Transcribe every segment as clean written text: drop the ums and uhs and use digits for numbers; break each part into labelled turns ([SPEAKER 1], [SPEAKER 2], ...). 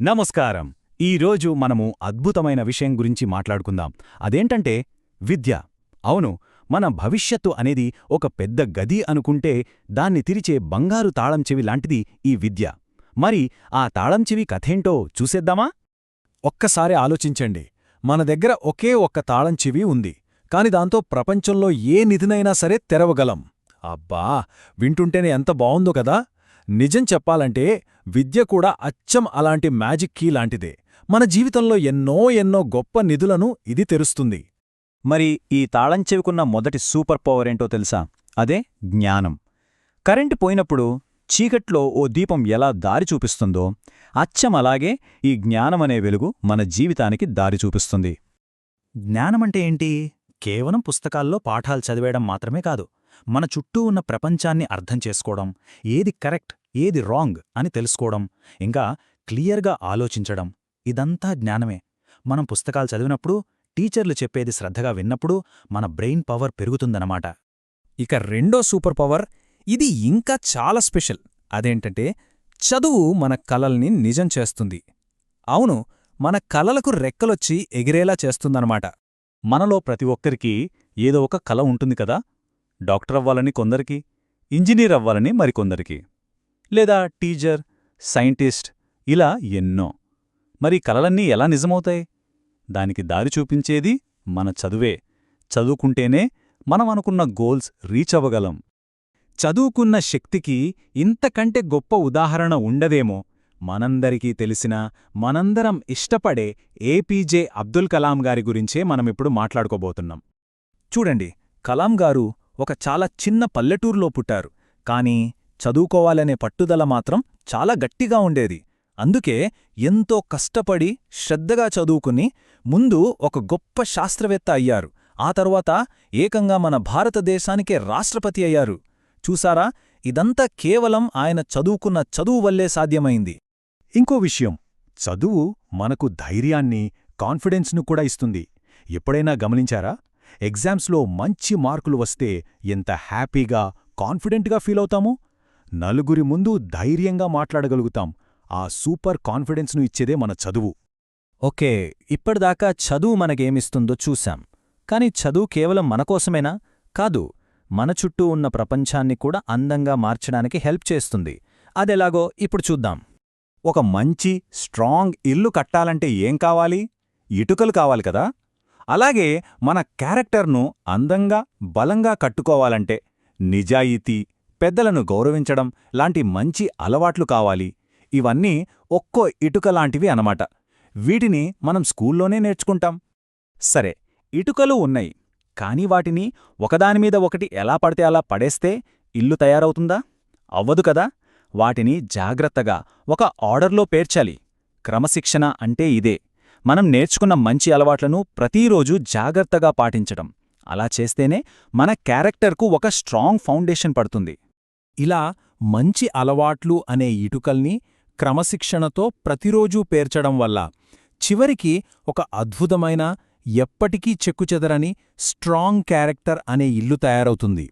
[SPEAKER 1] నమస్కారం. ఈరోజు మనము అద్భుతమైన విషయం గురించి మాట్లాడుకుందాం. అదేంటంటే విద్య. అవును, మన భవిష్యత్తు అనేది ఒక పెద్ద గది అనుకుంటే దాన్ని తెరిచే బంగారు తాళం చెవి లాంటిది ఈ విద్య. మరి ఆ తాళం చెవి కథేంటో చూసేద్దామా?
[SPEAKER 2] ఒక్కసారి ఆలోచించండి. మన దగ్గర ఒకే ఒక్క తాళం చెవి ఉంది, కాని దాంతో ప్రపంచంలో ఏ నిధినైనా సరే తెరవగలం. అబ్బా, వింటుంటేనే ఎంత బావుందో కదా! నిజం చెప్పాలంటే విద్య కూడా అచ్చం అలాంటి మ్యాజిక్ కీ లాంటిదే. మన జీవితంలో ఎన్నో గొప్ప నిధులను ఇది తెరుస్తుంది.
[SPEAKER 1] మరి ఈ తాళం చెవికున్న మొదటి సూపర్ పవర్ ఏంటో తెలుసా? అదే జ్ఞానం. కరెంటు పోయినప్పుడు చీకట్లో ఓ దీపం ఎలా దారి చూపిస్తుందో అచ్చం అలాగే ఈ జ్ఞానమనే వెలుగు మన జీవితానికి దారి చూపిస్తుంది. జ్ఞానమంటే ఏంటి? కేవలం పుస్తకాల్లో పాఠాలు చదివేయడం మాత్రమే కాదు. మన చుట్టూ ఉన్న ప్రపంచాన్ని అర్థం చేసుకోవడం, ఏది కరెక్ట్ ఏది రాంగ్ అని తెలుసుకోవడం, ఇంకా క్లియర్గా ఆలోచించడం, ఇదంతా జ్ఞానమే. మనం పుస్తకాలు చదివినప్పుడు, టీచర్లు చెప్పేది శ్రద్ధగా విన్నప్పుడు మన బ్రెయిన్ పవర్ పెరుగుతుందన్నమాట.
[SPEAKER 2] ఇక రెండో సూపర్ పవర్, ఇది ఇంకా చాలా స్పెషల్. అదేంటంటే చదువు మన కలల్ని నిజం చేస్తుంది. అవును, మన కలలకు రెక్కలొచ్చి ఎగిరేలా చేస్తుందన్నమాట.
[SPEAKER 1] మనలో ప్రతి ఒక్కరికీ ఏదో ఒక కల ఉంటుంది కదా. డాక్టర్ అవ్వాలని కొందరికి, ఇంజనీర్ అవ్వాలని మరికొందరికి, లేదా టీచర్, సైంటిస్ట్, ఇలా ఎన్నో. మరి కలలన్నీ ఎలా నిజమవుతాయి? దానికి దారి చూపించేది మన చదువే. చదువుకుంటేనే మనం అనుకున్న గోల్స్ రీచ్ అవ్వగలం.
[SPEAKER 2] చదువుకున్న శక్తికి ఇంతకంటే గొప్ప ఉదాహరణ ఉండదేమో. మనందరికీ తెలిసిన, మనందరం ఇష్టపడే ఏపీజే అబ్దుల్ కలాం గారి గురించే మనమిప్పుడు మాట్లాడుకోబోతున్నాం. చూడండి, కలాం గారు ఒక చాలా చిన్న పల్లెటూరులో పుట్టారు. కానీ చదువుకోవాలనే పట్టుదల మాత్రం చాలా గట్టిగా ఉండేది. అందుకే ఎంతో కష్టపడి శ్రద్ధగా చదువుకుని ముందు ఒక గొప్ప శాస్త్రవేత్త అయ్యారు. ఆ తరువాత ఏకంగా మన భారతదేశానికే రాష్ట్రపతి అయ్యారు. చూసారా, ఇదంతా కేవలం ఆయన చదువుకున్న చదువు వల్లే సాధ్యమైంది.
[SPEAKER 1] ఇంకో విషయం, చదువు మనకు ధైర్యాన్ని, కాన్ఫిడెన్స్ను కూడా ఇస్తుంది. ఎప్పుడైనా గమనించారా? ఎగ్జామ్స్లో మంచి మార్కులు వస్తే ఎంత హ్యాపీగా, కాన్ఫిడెంట్గా ఫీలవుతామో. నలుగురి ముందు ధైర్యంగా మాట్లాడగలుగుతాం. ఆ సూపర్ కాన్ఫిడెన్స్ను ఇచ్చేదే మన చదువు.
[SPEAKER 2] ఓకే, ఇప్పటిదాకా చదువు మనకేమిస్తుందో చూశాం. కాని చదువు కేవలం మనకోసమేనా? కాదు, మన చుట్టూ ఉన్న ప్రపంచాన్ని కూడా అందంగా మార్చడానికి హెల్ప్ చేస్తుంది. అదెలాగో ఇప్పుడు చూద్దాం.
[SPEAKER 1] ఒక మంచి, స్ట్రాంగ్ ఇల్లు కట్టాలంటే ఏం కావాలి? ఇటుకలు కావాలి కదా. అలాగే మన క్యారెక్టర్ను అందంగా, బలంగా కట్టుకోవాలంటే నిజాయితీ, పెద్దలను గౌరవించడం లాంటి మంచి అలవాట్లు కావాలి. ఇవన్నీ ఒక్కో ఇటుకలాంటివి అనమాట. వీటిని మనం స్కూల్లోనే నేర్చుకుంటాం. సరే, ఇటుకలు ఉన్నాయి, కానీ వాటిని ఒకదానిమీద ఒకటి ఎలా పడితే అలా పడేస్తే ఇల్లు తయారవుతుందా? అవ్వదు కదా. వాటిని జాగ్రత్తగా ఒక ఆర్డర్లో పేర్చాలి. క్రమశిక్షణ అంటే ఇదే. మనం నేర్చుకున్న మంచి అలవాట్లను ప్రతిరోజూ జాగ్రత్తగా పాటించడం. అలా చేస్తేనే మన క్యారెక్టర్కు ఒక స్ట్రాంగ్ ఫౌండేషన్ పడుతుంది.
[SPEAKER 2] ఇలా మంచి అలవాట్లు అనే ఇటుకల్ని క్రమశిక్షణతో ప్రతిరోజూ పేర్చడం వల్ల చివరికి ఒక అద్భుతమైన, ఎప్పటికీ చెక్కుచెదరని స్ట్రాంగ్ క్యారెక్టర్ అనే ఇల్లు తయారవుతుంది.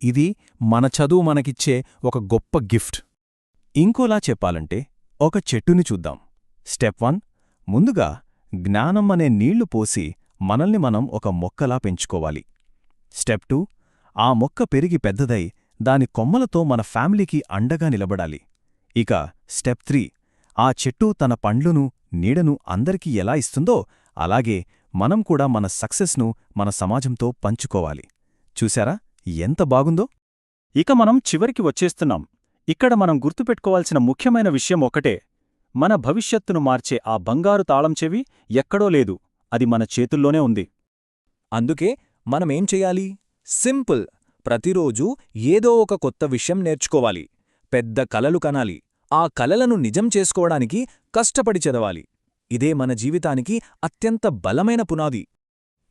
[SPEAKER 2] ఇది మన చదువు మనకిచ్చే ఒక గొప్ప గిఫ్ట్. ఇంకోలా చెప్పాలంటే ఒక చెట్టుని చూద్దాం. స్టెప్ 1, ముందుగా జ్ఞానం అనే నీళ్లు పోసి మనల్ని మనం ఒక మొక్కలా పెంచుకోవాలి. స్టెప్ 2, ఆ మొక్క పెరిగి పెద్దదై దాని కొమ్మలతో మన ఫ్యామిలీకి అండగా నిలబడాలి. ఇక స్టెప్ 3, ఆ చెట్టు తన పండ్లును, నీడను అందరికీ ఎలా ఇస్తుందో అలాగే మనం కూడా మన సక్సెస్ను మన సమాజంతో పంచుకోవాలి. చూశారా ఎంత బాగుందో?
[SPEAKER 1] ఇక మనం చివరికి వచ్చేస్తున్నాం. ఇక్కడ మనం గుర్తుపెట్టుకోవాల్సిన ముఖ్యమైన విషయం ఒకటే. మన భవిష్యత్తును మార్చే ఆ బంగారు తాళం చెవి ఎక్కడో లేదు, అది మన చేతుల్లోనే ఉంది.
[SPEAKER 2] అందుకే మనమేం చెయ్యాలి? సింపుల్, ప్రతిరోజూ ఏదో ఒక కొత్త విషయం నేర్చుకోవాలి. పెద్ద కలలు కనాలి. ఆ కలలను నిజం చేసుకోవడానికి కష్టపడి చదవాలి. ఇదే మన జీవితానికి అత్యంత బలమైన పునాది.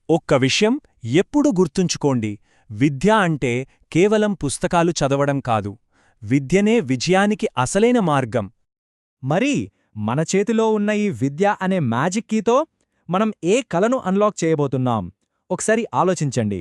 [SPEAKER 2] ఒక్క విషయం ఎప్పుడూ గుర్తుంచుకోండి, విద్య అంటే కేవలం పుస్తకాలు చదవడం కాదు. విద్యనే విజయానికి అసలైన మార్గం. మరి మన చేతిలో ఉన్న ఈ విద్య అనే మ్యాజిక్ కీతో మనం ఏ కలను అన్లాక్ చేయబోతున్నాం? ఒకసారి ఆలోచించండి.